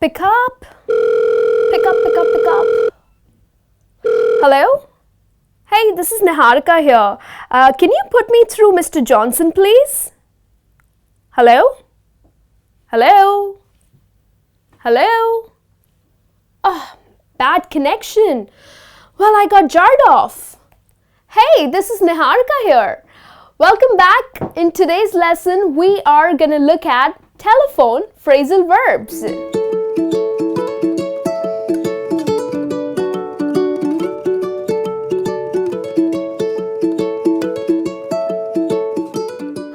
Pick up. Pick up, pick up, pick up. Hello? Hey, this is Niharika here. Can you put me through Mr. Johnson, please? Hello? Hello? Hello? Oh, bad connection. Well, I got jarred off. Hey, this is Niharika here. Welcome back. In today's lesson, we are going to look at telephone phrasal verbs.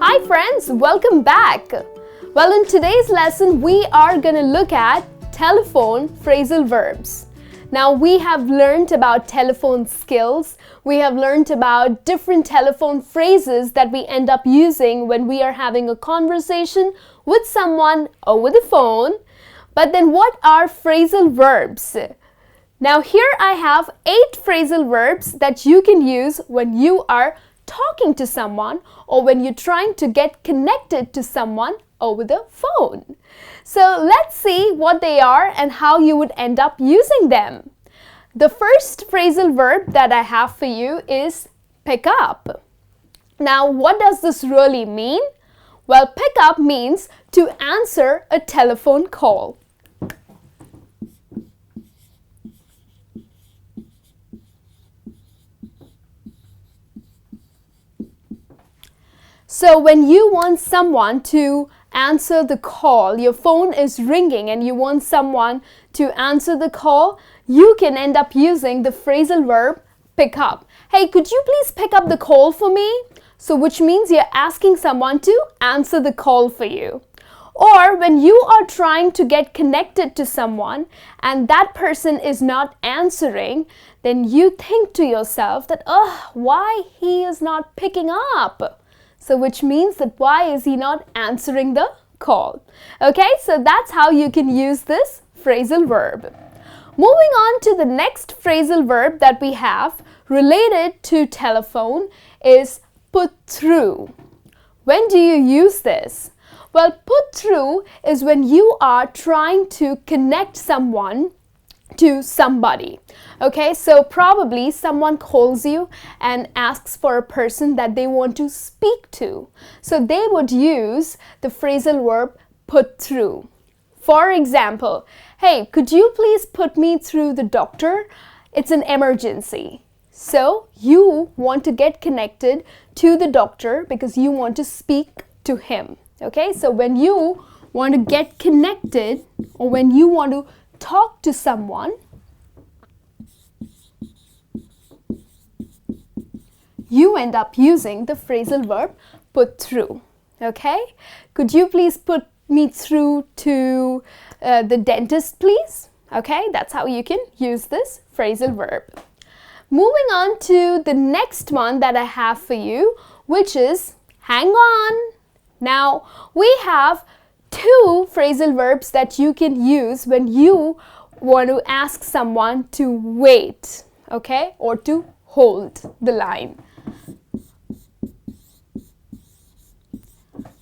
Hi friends, welcome back. Well, in today's lesson, we are going to look at telephone phrasal verbs. Now, we have learned about telephone skills. We have learned about different telephone phrases that we end up using when we are having a conversation with someone over the phone. But then what are phrasal verbs? Now, here I have 8 phrasal verbs that you can use when you are talking to someone or when you're trying to get connected to someone over the phone. So let's see what they are and how you would end up using them. The first phrasal verb that I have for you is pick up. Now, what does this really mean? Well, pick up means to answer a telephone call. So when you want someone to answer the call, your phone is ringing and you want someone to answer the call, you can end up using the phrasal verb pick up. Hey, could you please pick up the call for me? So which means you're asking someone to answer the call for you. Or when you are trying to get connected to someone and that person is not answering, then you think to yourself that, why he is not picking up? So which means that why is he not answering the call? Okay, so that's how you can use this phrasal verb. Moving on to the next phrasal verb that we have related to telephone is put through. When do you use this? Well, put through is when you are trying to connect someone to somebody. Okay, so probably someone calls you and asks for a person that they want to speak to. So they would use the phrasal verb put through. For example, hey, could you please put me through the doctor? It's an emergency. So you want to get connected to the doctor because you want to speak to him. Okay, so when you want to get connected or when you want to talk to someone, you end up using the phrasal verb put through. Okay, could you please put me through to the dentist, please? Okay, that's how you can use this phrasal verb. Moving on to the next one that I have for you, which is hang on. Now, we have 2 phrasal verbs that you can use when you want to ask someone to wait, okay, or to hold the line.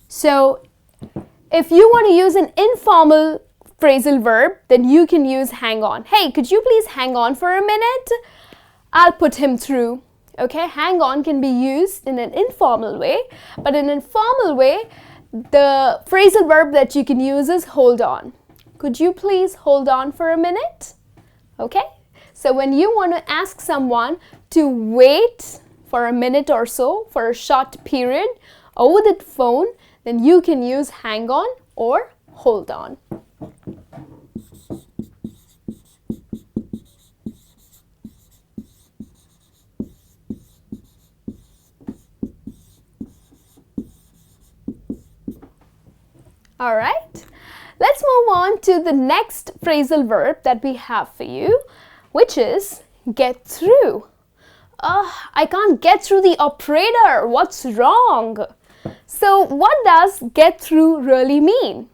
So, if you want to use an informal phrasal verb, then you can use hang on. Hey, could you please hang on for a minute? I'll put him through. Okay, hang on can be used in an informal way, but in an formal way, the phrasal verb that you can use is hold on. Could you please hold on for a minute? Okay, so when you want to ask someone to wait for a minute or so, for a short period over the phone, then you can use hang on or hold on. All right, let's move on to the next phrasal verb that we have for you, which is get through. I can't get through the operator. What's wrong? So what does get through really mean?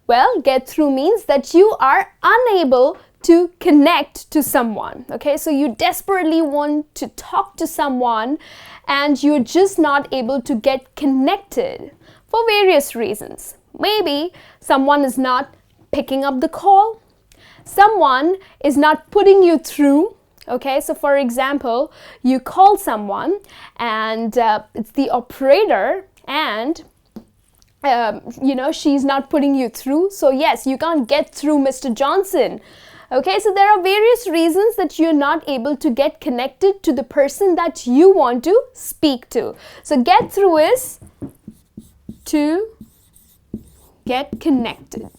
Well, get through means that you are unable to connect to someone. Okay, so you desperately want to talk to someone and you're just not able to get connected for various reasons. Maybe someone is not picking up the call, someone is not putting you through. Okay, so for example, you call someone and it's the operator and she's not putting you through. So yes, you can't get through Mr. Johnson. Okay, so there are various reasons that you're not able to get connected to the person that you want to speak to. So get through is to get connected.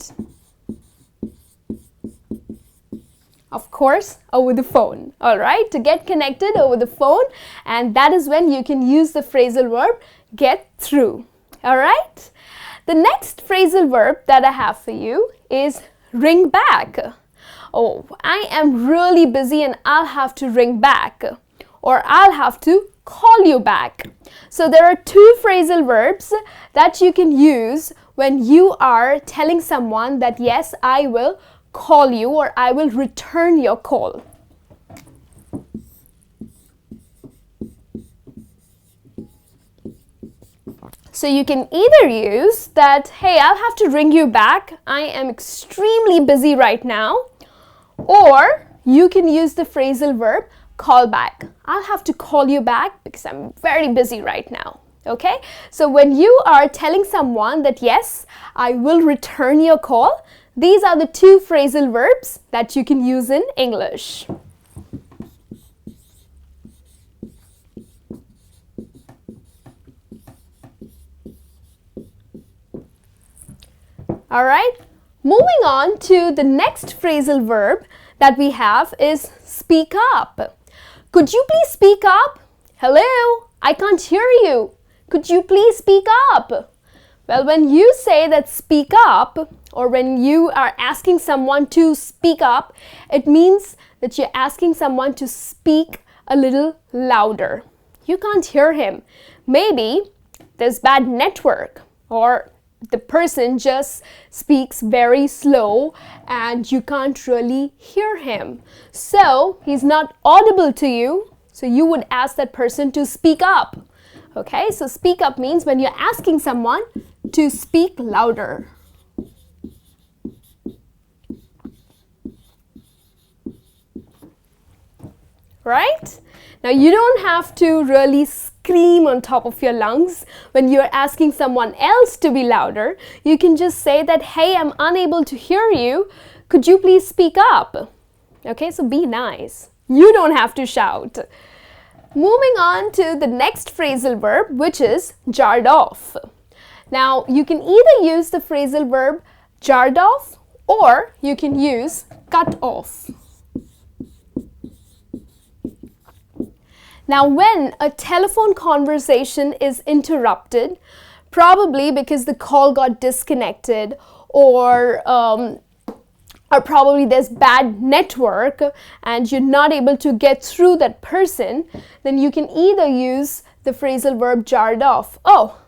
Of course, over the phone. All right, to get connected over the phone, and that is when you can use the phrasal verb get through. All right. The next phrasal verb that I have for you is ring back. Oh, I am really busy and I'll have to ring back, or I'll have to call you back. So there are two phrasal verbs that you can use when you are telling someone that yes, I will call you or I will return your call. So you can either use that, hey, I'll have to ring you back, I am extremely busy right now, or you can use the phrasal verb call back. I'll have to call you back because I'm very busy right now. Okay, so when you are telling someone that yes, I will return your call, these are the two phrasal verbs that you can use in English. All right, moving on to the next phrasal verb that we have is speak up. Could you please speak up? Hello, I can't hear you. Could you please speak up? Well, when you say that speak up, or when you are asking someone to speak up, it means that you're asking someone to speak a little louder. You can't hear him. Maybe there's bad network, or the person just speaks very slow and you can't really hear him. So he's not audible to you. So you would ask that person to speak up. Okay, so speak up means when you're asking someone to speak louder. Right? Now you don't have to really scream on top of your lungs when you're asking someone else to be louder. You can just say that, hey, I'm unable to hear you. Could you please speak up? Okay, so be nice. You don't have to shout. Moving on to the next phrasal verb, which is jarred off. Now, you can either use the phrasal verb jarred off or you can use cut off. Now, when a telephone conversation is interrupted, probably because the call got disconnected or probably there's bad network and you're not able to get through that person, then you can either use the phrasal verb jarred off. Oh,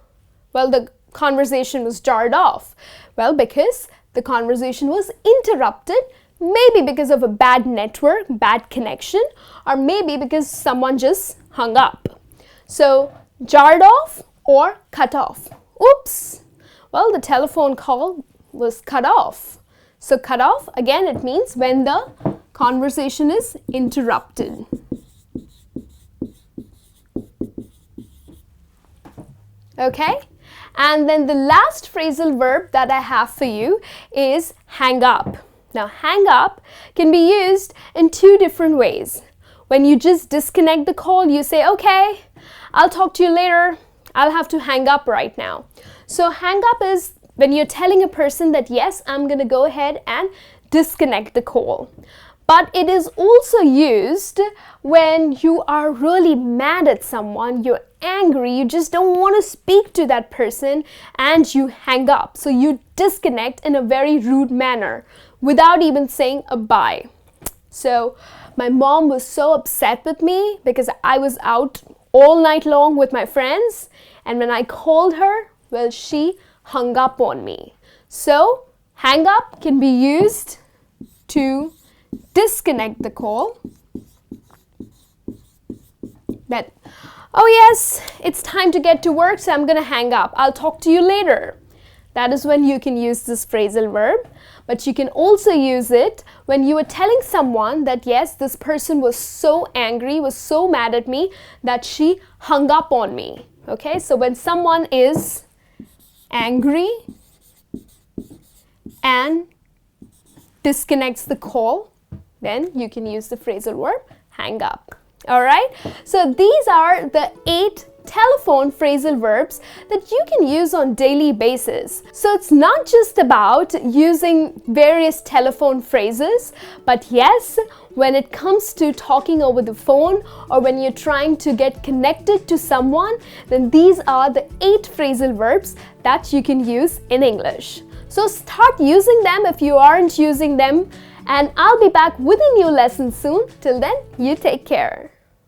well, the conversation was jarred off. Well, because the conversation was interrupted, maybe because of a bad network, bad connection, or maybe because someone just hung up. So, jarred off or cut off. Oops! Well, the telephone call was cut off. So, cut off, again, it means when the conversation is interrupted. Okay? And then the last phrasal verb that I have for you is hang up. Now, hang up can be used in two different ways. When you just disconnect the call, you say, okay, I'll talk to you later. I'll have to hang up right now. So, hang up is when you're telling a person that, yes, I'm going to go ahead and disconnect the call. But it is also used when you are really mad at someone, you're angry, you just don't want to speak to that person and you hang up. So you disconnect in a very rude manner without even saying a bye. So my mom was so upset with me because I was out all night long with my friends, and when I called her, well, she hung up on me. So hang up can be used to disconnect the call. That, oh yes, it's time to get to work, so I'm going to hang up. I'll talk to you later. That is when you can use this phrasal verb. But you can also use it when you are telling someone that yes, this person was so angry, was so mad at me that she hung up on me. Okay, so when someone is angry and disconnects the call, then you can use the phrasal verb hang up. Alright, so these are the 8 telephone phrasal verbs that you can use on daily basis. So it's not just about using various telephone phrases, but yes, when it comes to talking over the phone or when you're trying to get connected to someone, then these are the 8 phrasal verbs that you can use in English. So start using them if you aren't using them, and I'll be back with a new lesson soon. Till then, you take care.